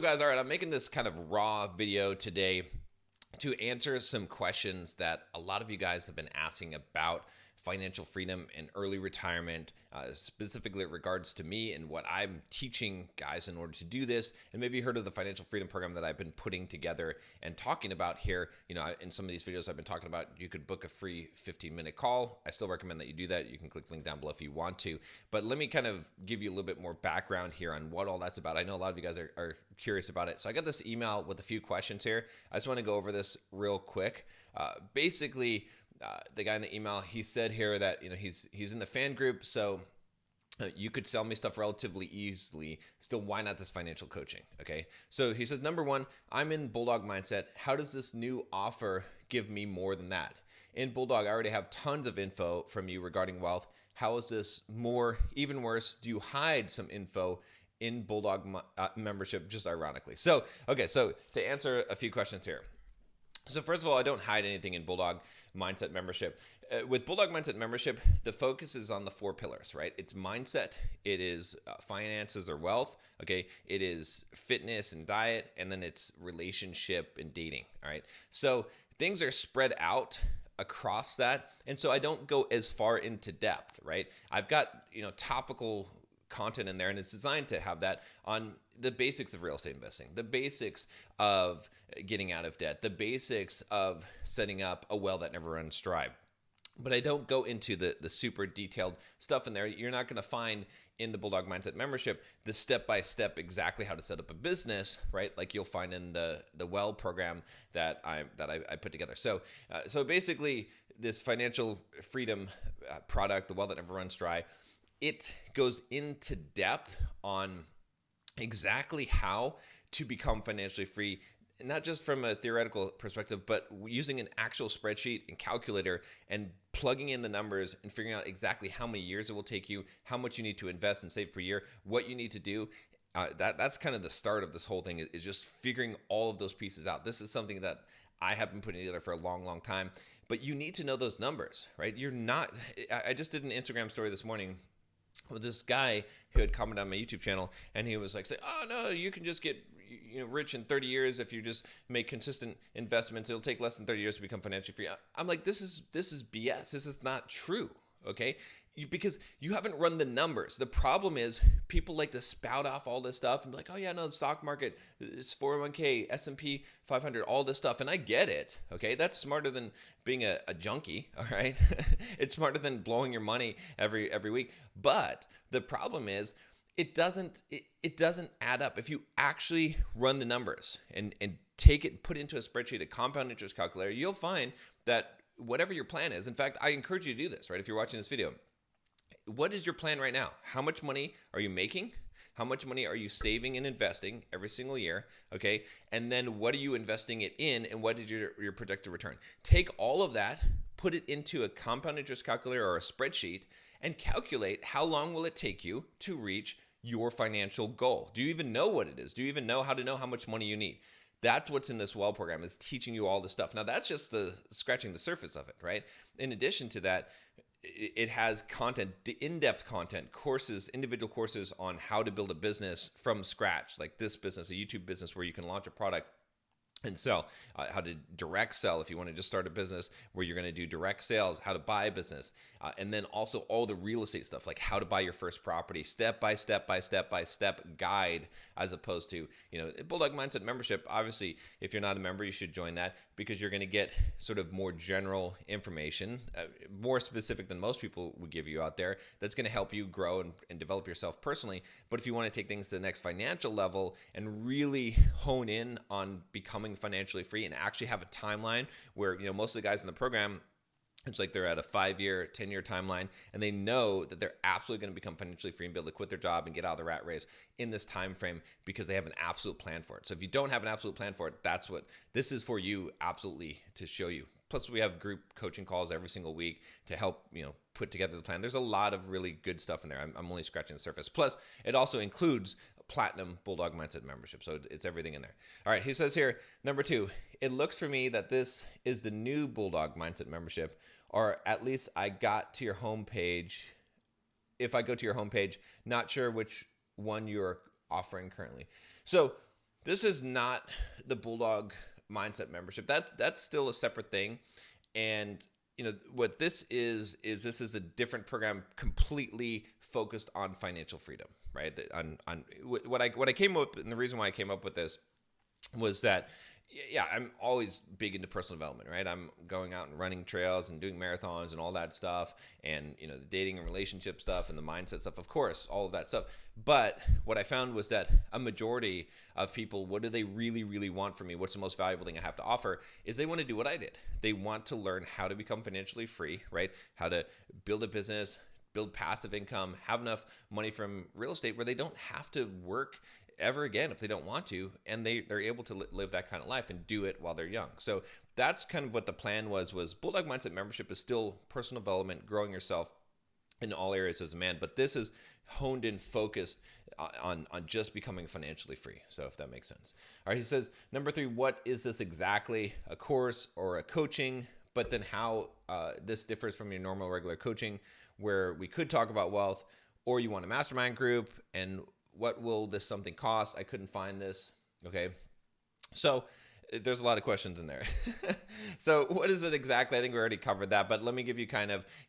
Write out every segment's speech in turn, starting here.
Guys, all right, I'm making this kind of raw video today to answer some questions that a lot of you guys have been asking about financial freedom and early retirement, specifically in regards to me and what I'm teaching guys in order to do this. And maybe you heard of the financial freedom program that I've been putting together and talking about here. In some of these videos I've been talking about, you could book a free 15-minute call. I still recommend that you do that. You can click the link down below if you want to. But let me kind of give you a little bit more background here on what all that's about. I know a lot of you guys are curious about it. So I got this email with a few questions here. I just want to go over this real quick. Basically, the guy in the email, he said here that he's in the fan group, so you could sell me stuff relatively easily. Still, why not this financial coaching? Okay, so he says, number one, I'm in Bulldog Mindset. How does this new offer give me more than that? In Bulldog, I already have tons of info from you regarding wealth. How is this more, even worse? Do you hide some info in Bulldog membership, just ironically? So to answer a few questions here. So first of all, I don't hide anything in Bulldog Mindset membership. With Bulldog Mindset membership, the focus is on the 4 pillars, right? It's mindset, it is finances or wealth, okay? It is fitness and diet, and then it's relationship and dating, all right? So things are spread out across that, and so I don't go as far into depth, right? I've got, topical content in there, and it's designed to have that on the basics of real estate investing, the basics of getting out of debt, the basics of setting up a well that never runs dry. But I don't go into the super detailed stuff in there. You're not going to find in the Bulldog Mindset membership the step-by-step exactly how to set up a business, right? Like you'll find in the Well program that I put together. So basically, this financial freedom product, the Well that never runs dry, it goes into depth on exactly how to become financially free, not just from a theoretical perspective, but using an actual spreadsheet and calculator and plugging in the numbers and figuring out exactly how many years it will take you, how much you need to invest and save per year, what you need to do. That's kind of the start of this whole thing, is just figuring all of those pieces out. This is something that I have been putting together for a long, long time, but you need to know those numbers, right? I just did an Instagram story this morning with this guy who had commented on my YouTube channel, and he was like, "Oh no, you can just get rich in 30 years if you just make consistent investments. It'll take less than 30 years to become financially free." I'm like, this is BS. This is not true. Okay, because you haven't run the numbers. The problem is people like to spout off all this stuff and be like, "Oh yeah, no, the stock market, it's 401k, S&P 500, all this stuff," and I get it. Okay, that's smarter than being a junkie. All right, it's smarter than blowing your money every week. But the problem is, it doesn't add up. If you actually run the numbers and take it, put it into a spreadsheet, a compound interest calculator, you'll find that whatever your plan is, in fact, I encourage you to do this, right? If you're watching this video, what is your plan right now? How much money are you making? How much money are you saving and investing every single year? Okay. And then what are you investing it in, and what is your projected return? Take all of that, put it into a compound interest calculator or a spreadsheet, and calculate how long will it take you to reach your financial goal. Do you even know what it is? Do you even know how to know how much money you need? That's what's in this Well program, is teaching you all this stuff. Now, that's just scratching the surface of it, right? In addition to that, it has content, in-depth content, courses, individual courses on how to build a business from scratch, like this business, a YouTube business where you can launch a product and sell, how to direct sell if you want to just start a business where you're going to do direct sales, how to buy a business, and then also all the real estate stuff, like how to buy your first property, step by step guide, as opposed to, Bulldog Mindset membership. Obviously, if you're not a member, you should join that, because you're going to get sort of more general information, more specific than most people would give you out there, that's going to help you grow and develop yourself personally. But if you want to take things to the next financial level and really hone in on becoming financially free and actually have a timeline where, most of the guys in the program, it's like they're at a 5-year, 10-year timeline, and they know that they're absolutely going to become financially free and be able to quit their job and get out of the rat race in this time frame, because they have an absolute plan for it. So if you don't have an absolute plan for it, that's what this is for you, absolutely, to show you. Plus, we have group coaching calls every single week to help, put together the plan. There's a lot of really good stuff in there. I'm only scratching the surface. Plus, it also includes Platinum Bulldog Mindset membership. So it's everything in there. All right, he says here, number 2, it looks for me that this is the new Bulldog Mindset membership, or at least I got to your homepage. If I go to your homepage, not sure which one you're offering currently. So This is not the Bulldog Mindset membership. That's still a separate thing. And what this is this is a different program completely focused on financial freedom, right? On what I came up, and the reason why I came up with this was that, yeah, I'm always big into personal development, right? I'm going out and running trails and doing marathons and all that stuff, and the dating and relationship stuff and the mindset stuff, of course, all of that stuff. But what I found was that a majority of people, what do they really, really want from me? What's the most valuable thing I have to offer? Is they want to do what I did. They want to learn how to become financially free, right? How to build a business, build passive income, have enough money from real estate where they don't have to work ever again if they don't want to, and they're able to live that kind of life and do it while they're young. So that's kind of what the plan was Bulldog Mindset membership is still personal development, growing yourself in all areas as a man, but this is honed in, focused on just becoming financially free. So if that makes sense. All right, he says, number 3, what is this exactly? A course or a coaching? But then how this differs from your normal regular coaching, where we could talk about wealth, or you want a mastermind group, and what will this something cost? I couldn't find this. Okay. So there's a lot of questions in there. So what is it exactly? I think we already covered that, but let me give you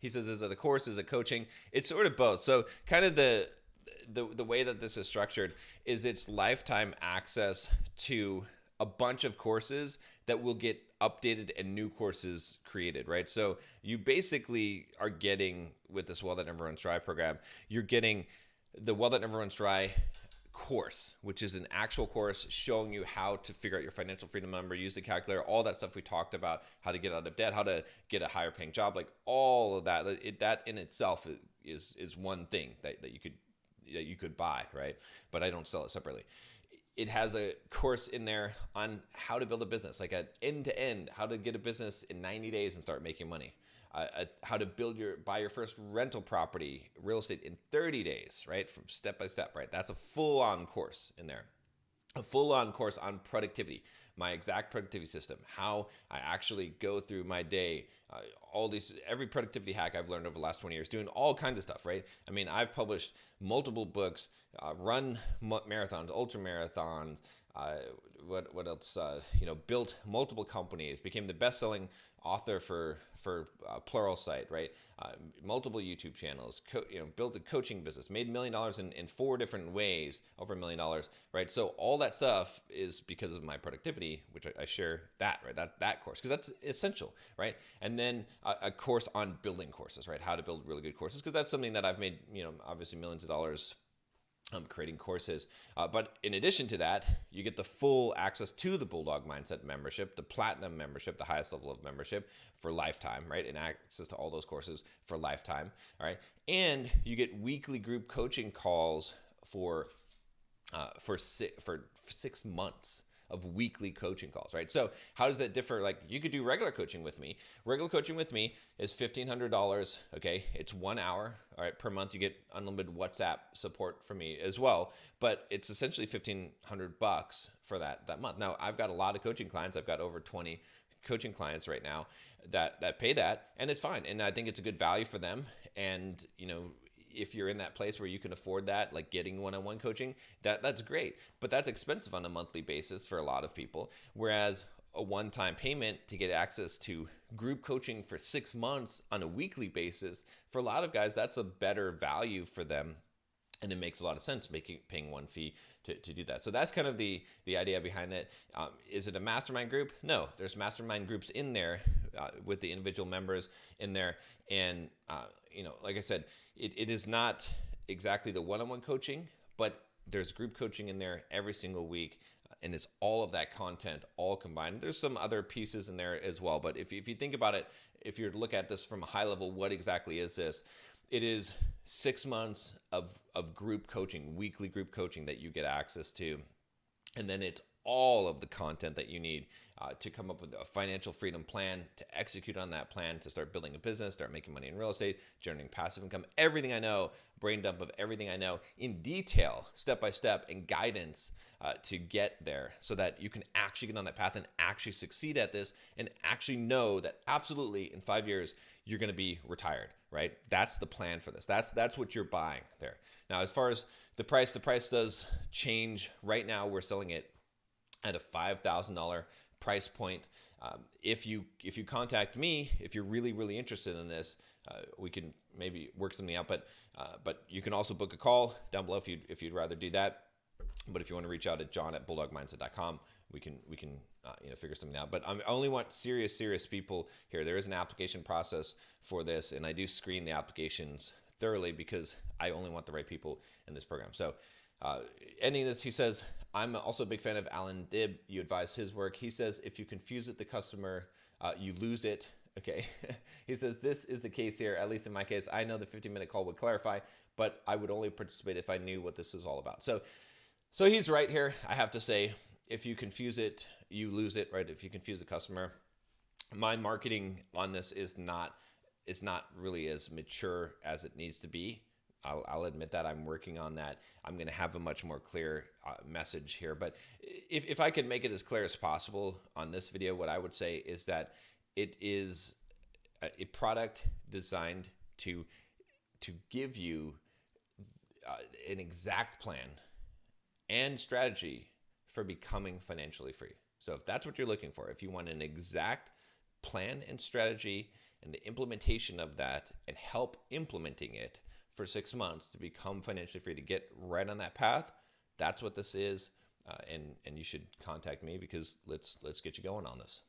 he says, is it a course? Is it coaching? It's sort of both. So kind of the way that this is structured is it's lifetime access to a bunch of courses that will get updated and new courses created, right? So you basically are getting, with this Well That Never Runs Dry program, you're getting the Well That Never Runs Dry course, which is an actual course showing you how to figure out your financial freedom number, use the calculator, all that stuff we talked about, how to get out of debt, how to get a higher paying job, like all of that. That in itself is one thing that you could buy, right? But I don't sell it separately. It has a course in there on how to build a business, like an end-to-end, how to get a business in 90 days and start making money. How to buy your first rental property, real estate in 30 days, right? From step by step, right? That's a full-on course in there. A full-on course on productivity, my exact productivity system, how I actually go through my day, every productivity hack I've learned over the last 20 years, doing all kinds of stuff, right? I mean, I've published multiple books, run marathons, ultra marathons, what else? Built multiple companies, became the best-selling author for Pluralsight, right? Multiple YouTube channels, built a coaching business, made $1 million in 4 different ways, over $1 million, right? So all that stuff is because of my productivity, which I share that, right? That course, because that's essential, right? And then a course on building courses, right? How to build really good courses, because that's something that I've made, obviously millions of dollars creating courses. But in addition to that, you get the full access to the Bulldog Mindset membership, the platinum membership, the highest level of membership for lifetime, right? And access to all those courses for lifetime, all right? And you get weekly group coaching calls for 6 months of weekly coaching calls, right? So how does that differ? Like, you could do regular coaching with me. Regular coaching with me is $1,500, okay? It's 1 hour, all right, per month. You get unlimited WhatsApp support from me as well, but it's essentially $1,500 for that month. Now, I've got a lot of coaching clients. I've got over 20 coaching clients right now that pay that, and it's fine. And I think it's a good value for them. And, if you're in that place where you can afford that, like getting one-on-one coaching, that's great. But that's expensive on a monthly basis for a lot of people. Whereas a one-time payment to get access to group coaching for 6 months on a weekly basis, for a lot of guys, that's a better value for them. And it makes a lot of sense paying one fee to do that. So that's kind of the idea behind it. Is it a mastermind group? No, there's mastermind groups in there with the individual members in there. And, like I said, it is not exactly the one-on-one coaching, but there's group coaching in there every single week. And it's all of that content all combined. There's some other pieces in there as well. But if you think about it, if you're to look at this from a high level, what exactly is this? It is 6 months of group coaching, weekly group coaching that you get access to. And then it's all of the content that you need to come up with a financial freedom plan, to execute on that plan, to start building a business, start making money in real estate, generating passive income, everything I know, brain dump of everything I know in detail, step by step, and guidance to get there so that you can actually get on that path and actually succeed at this and actually know that absolutely in 5 years, you're going to be retired, right? That's the plan for this. That's what you're buying there. Now, as far as the price does change. Right now, we're selling it at a $5,000 price point. If you contact me, if you're really interested in this, we can maybe work something out. But you can also book a call down below if you'd rather do that. But if you want to reach out at john@bulldogmindset.com, we can figure something out. But I only want serious people here. There is an application process for this, and I do screen the applications thoroughly because I only want the right people in this program. So ending this, he says, I'm also a big fan of Alan Dibb. You advise his work. He says, if you confuse it, the customer, you lose it. Okay. He says, this is the case here, at least in my case. I know the 15-minute call would clarify, but I would only participate if I knew what this is all about. So he's right here. I have to say, if you confuse it, you lose it, right? If you confuse the customer, my marketing on this is not really as mature as it needs to be. I'll admit that I'm working on that. I'm going to have a much more clear message here. But if I could make it as clear as possible on this video, what I would say is that it is a product designed to give you an exact plan and strategy for becoming financially free. So if that's what you're looking for, if you want an exact plan and strategy and the implementation of that and help implementing it for 6 months to become financially free, to get right on that path, that's what this is. And you should contact me because let's get you going on this.